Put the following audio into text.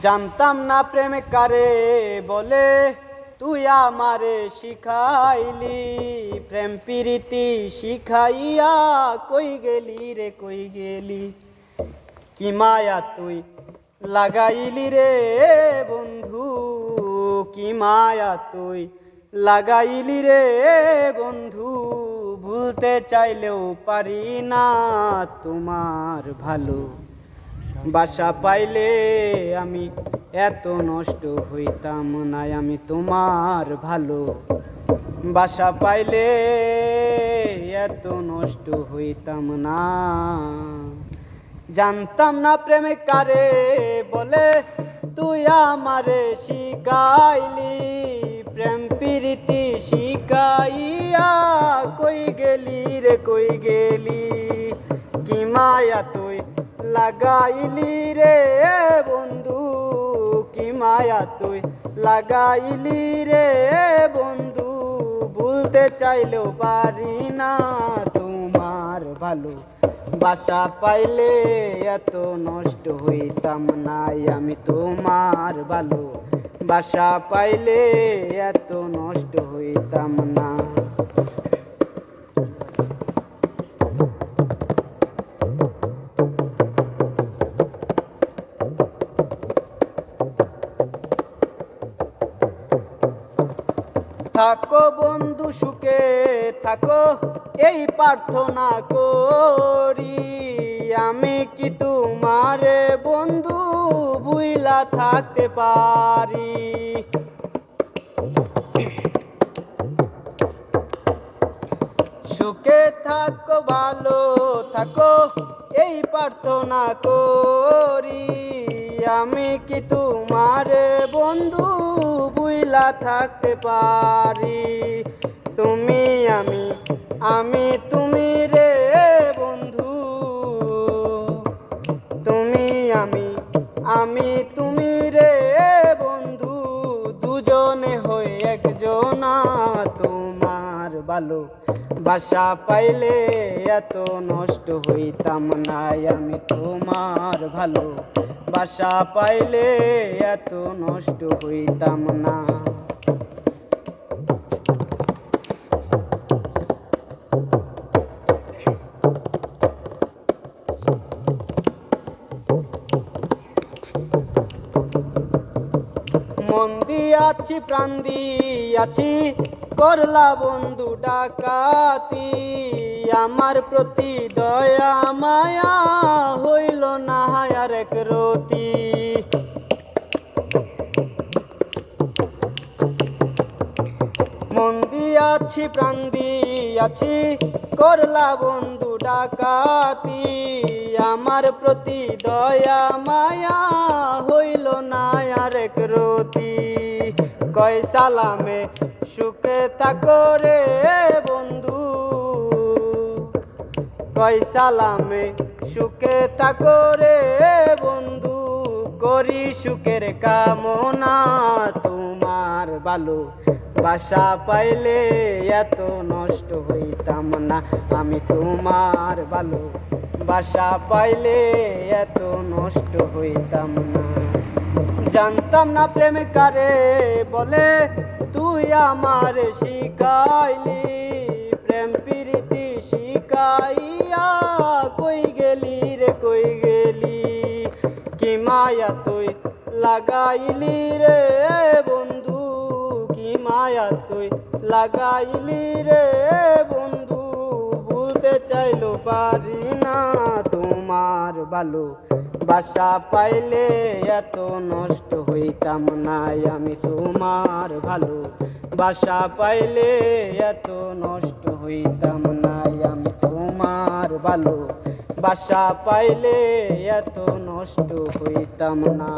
জানতাম না প্রেম কারে বলে, তুই আমারে শিখাইলি। প্রেম প্রীতি শিখাইয়া কই গেলি রে কই গেলি। কি মায়া তুই লাগাইলি রে বন্ধু, কি মায়া তুই লাগাইলি রে বন্ধু। ভুলতে চাইলেও পারি না তোমার ভালো বাসা পাইলে আমি এত নষ্ট হইতাম না। আমি তোমার ভালো বাসা পাইলে এত নষ্ট হইতাম না। জানতাম না প্রেমে কারে বলে, তুই আমারে শিখাইলি। প্রেম প্রীতি শিখাইয়া কই গেলি রে কই গেলি। কি মায়া তুই লাগাইলি রে বন্ধু, কি মায়া তুই লাগাইলি রে বন্ধু। ভুলতে চাইলেও পারি না তোমার ভালো বাসা পাইলে এত নষ্ট হইতাম না। আমি তোমার ভালো বাসা পাইলে এত নষ্ট হইতাম না। থাকো বন্ধু সুখে থাকো এই প্রার্থনা করি। আমি কি তোমার বন্ধু ভুইলা থাকতে পারি। সুখে থাকো ভালো থাকো এই প্রার্থনা করি। আমি কি তোমার বন্ধু ভুইলা থাকতে পারি। তুমি আমি তুমি রে বন্ধু, তুমি আমি তুমি রে বন্ধু। দুজনে হয়ে একজনা তোমার ভালো বাসা পাইলে এত নষ্ট হইতাম না। আমি তোমার ভালো বাসা পাইলে এত নষ্ট হইতাম না। মন দিয়াছি প্রাণ দিয়াছি করলা বন্ধু ডাকাতি। আমার প্রতি দয়া মায়া হইল না আর এক রতি। মন দিয়াছি প্রাণ দিয়াছি করলা বন্ধু ডাকাতি। আমার প্রতি দয়া মায়া হইল না আর এক রতি। কয় সালামে সুখে থাকো রে বন্ধু, কয় সালামে সুখে থাকো রে বন্ধু। করি সুখের কামনা তোমার ভালো বাসা পাইলে এত নষ্ট হইতাম না। আমি তোমার ভালো বাসা পাইলে এত নষ্ট হইতাম না। জানতাম না প্রেম কারে বলে, তুই আমার শিখাইলি। প্রেম প্রীতি শিখাইয়া কই গেলি রে কই গেলি। কি মায়া তুই লাগাইলি রে বন্ধু, কি মায়া তুই লাগাইলি রে বন্ধু। ভুলতে চাইলেও পারি না তোমার ভালো বাসা পাইলে এত নষ্ট হইতাম না। আমি তোমার ভালো বাসা পাইলে এত নষ্ট হইতাম না। আমি তোমার ভালো বাসা পাইলে এত নষ্ট হইতাম না।